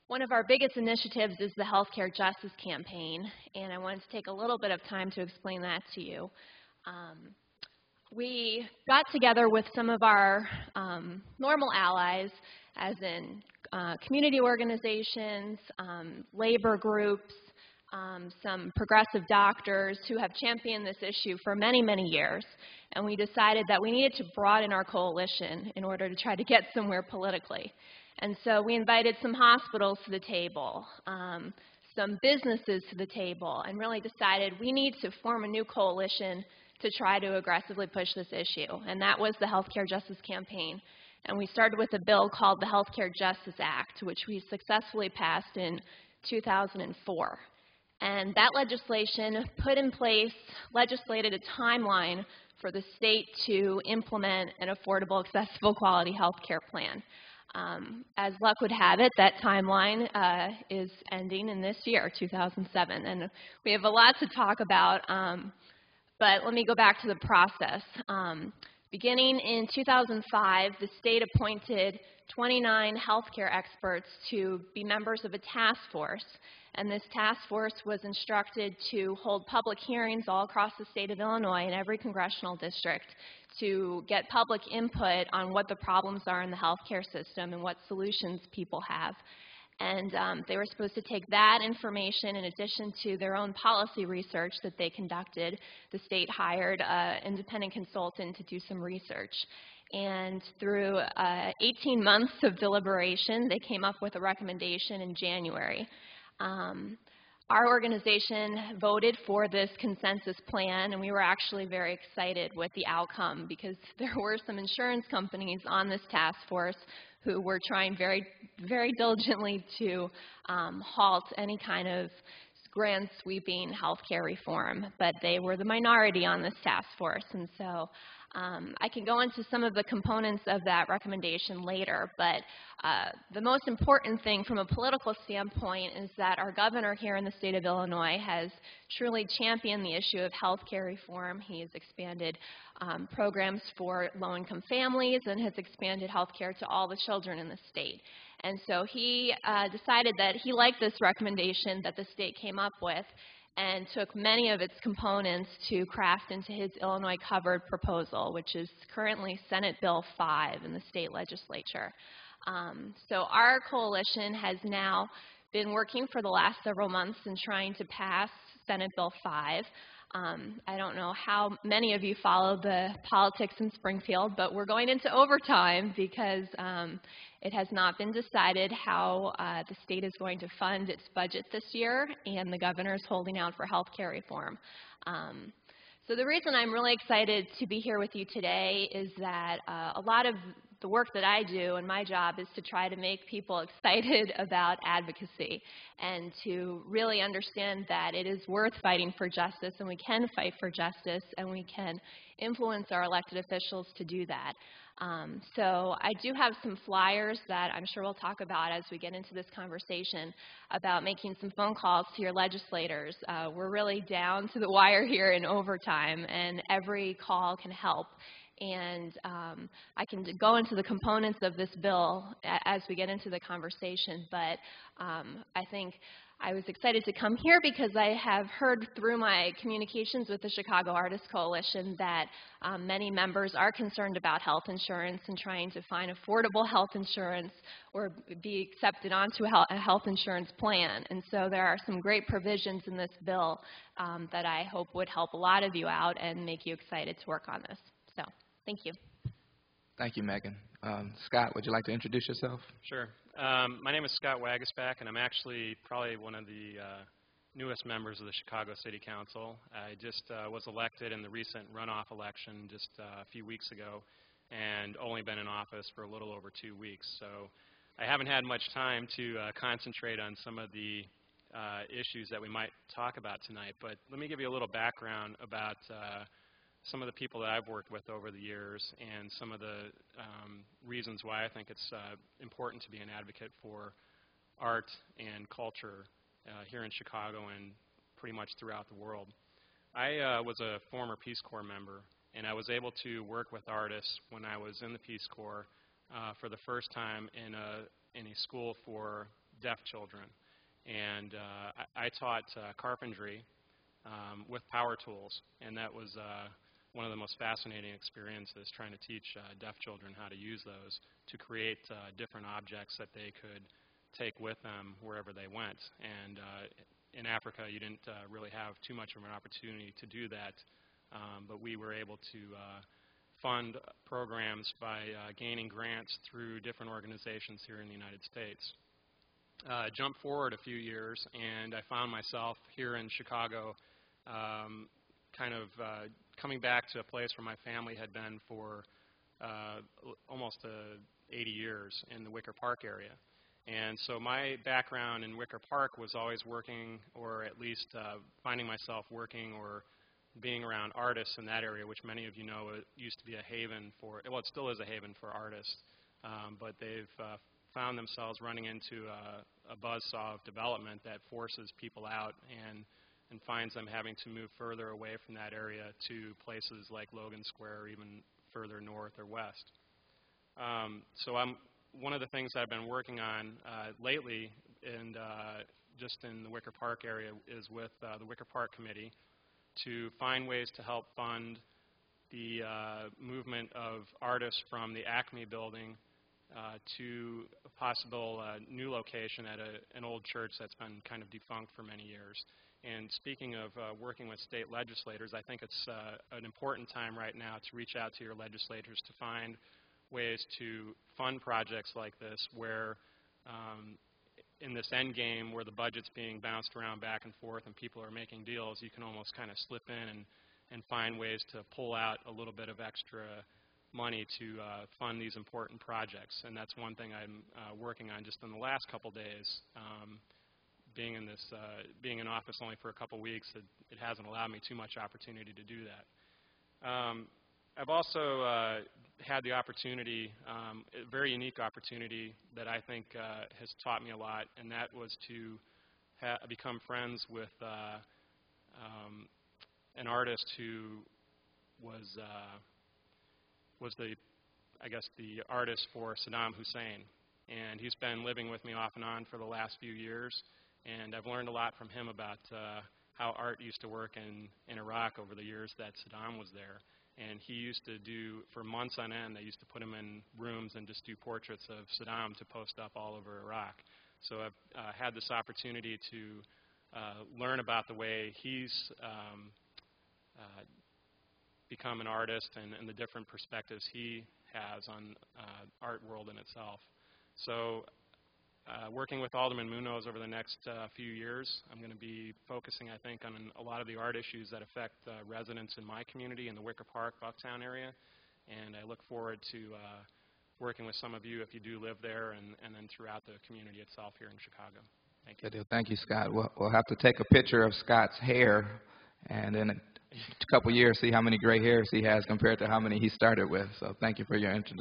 One of our biggest initiatives is the Healthcare Justice Campaign, and I wanted to take a little bit of time to explain that to you. We got together with some of our normal allies, as in community organizations, labor groups, some progressive doctors who have championed this issue for many, many years. And we decided that we needed to broaden our coalition in order to try to get somewhere politically. And so we invited some hospitals to the table, some businesses to the table, and really decided we need to form a new coalition to try to aggressively push this issue. And that was the Healthcare Justice Campaign. And we started with a bill called the Healthcare Justice Act, which we successfully passed in 2004. And that legislation put in place, legislated a timeline for the state to implement an affordable, accessible, quality health care plan. As luck would have it, that timeline is ending in this year, 2007. And we have a lot to talk about, but let me go back to the process. Beginning in 2005, the state appointed 29 healthcare experts to be members of a task force. And this task force was instructed to hold public hearings all across the state of Illinois in every congressional district to get public input on what the problems are in the healthcare system and what solutions people have. And they were supposed to take that information in addition to their own policy research that they conducted. The state hired an independent consultant to do some research. And through 18 months of deliberation, they came up with a recommendation in January. Our organization voted for this consensus plan, and we were actually very excited with the outcome because there were some insurance companies on this task force who were trying very, very diligently to halt any kind of grand sweeping healthcare reform, but they were the minority on this task force. And so I can go into some of the components of that recommendation later, but the most important thing from a political standpoint is that our governor here in the state of Illinois has truly championed the issue of health care reform. He has expanded programs for low-income families and has expanded health care to all the children in the state. And so he decided that he liked this recommendation that the state came up with and took many of its components to craft into his Illinois covered proposal, which is currently Senate Bill 5 in the state legislature. So our coalition has now been working for the last several months in trying to pass Senate Bill 5. I don't know how many of you follow the politics in Springfield, but we're going into overtime because it has not been decided how the state is going to fund its budget this year, and the governor is holding out for health care reform. So the reason I'm really excited to be here with you today is that a lot of the work that I do and my job is to try to make people excited about advocacy and to really understand that it is worth fighting for justice, and we can fight for justice, and we can influence our elected officials to do that. So I do have some flyers that I'm sure we'll talk about as we get into this conversation about making some phone calls to your legislators. We're really down to the wire here in overtime, and every call can help. And I can go into the components of this bill as we get into the conversation, but I think I was excited to come here because I have heard through my communications with the Chicago Artists Coalition that many members are concerned about health insurance and trying to find affordable health insurance or be accepted onto a health insurance plan. And so there are some great provisions in this bill that I hope would help a lot of you out and make you excited to work on this. So, thank you. Thank you, Megan. Scott, would you like to introduce yourself? Sure. My name is Scott Waguespack, and I'm actually probably one of the newest members of the Chicago City Council. I just was elected in the recent runoff election just a few weeks ago and only been in office for a little over 2 weeks. So I haven't had much time to concentrate on some of the issues that we might talk about tonight, but let me give you a little background about some of the people that I've worked with over the years and some of the reasons why I think it's important to be an advocate for art and culture here in Chicago and pretty much throughout the world. I was a former Peace Corps member, and I was able to work with artists when I was in the Peace Corps for the first time in in a school for deaf children. And I taught carpentry with power tools, and that was one of the most fascinating experiences, trying to teach deaf children how to use those to create different objects that they could take with them wherever they went. And in Africa, you didn't really have too much of an opportunity to do that, but we were able to fund programs by gaining grants through different organizations here in the United States. Jump forward a few years, and I found myself here in Chicago coming back to a place where my family had been for almost 80 years in the Wicker Park area. And so my background in Wicker Park was always working, or at least finding myself working or being around artists in that area, which many of you know it used to be a haven for, well, it still is a haven for artists, but they've found themselves running into a buzzsaw of development that forces people out and finds them having to move further away from that area to places like Logan Square or even further north or west. So one of the things I've been working on lately, and just in the Wicker Park area, is with the Wicker Park Committee to find ways to help fund the movement of artists from the Acme building to a possible new location at an old church that's been kind of defunct for many years. And speaking of working with state legislators, I think it's an important time right now to reach out to your legislators to find ways to fund projects like this where in this end game where the budget's being bounced around back and forth and people are making deals, you can almost kind of slip in and find ways to pull out a little bit of extra money to fund these important projects. And that's one thing I'm working on just in the last couple days. Being in office only for a couple weeks, it hasn't allowed me too much opportunity to do that. I've also had the opportunity, a very unique opportunity that I think has taught me a lot, and that was to become friends with an artist who was the artist for Saddam Hussein. And he's been living with me off and on for the last few years, and I've learned a lot from him about how art used to work in Iraq over the years that Saddam was there. And he used to do, for months on end, they used to put him in rooms and just do portraits of Saddam to post up all over Iraq. So I've had this opportunity to learn about the way he's become an artist and the different perspectives he has on art world in itself. So working with Alderman Munoz over the next few years, I'm going to be focusing, I think, on a lot of the art issues that affect residents in my community in the Wicker Park, Bucktown area. And I look forward to working with some of you if you do live there and then throughout the community itself here in Chicago. Thank you. Good deal. Thank you, Scott. We'll have to take a picture of Scott's hair and in a couple years see how many gray hairs he has compared to how many he started with. So thank you for your introduction.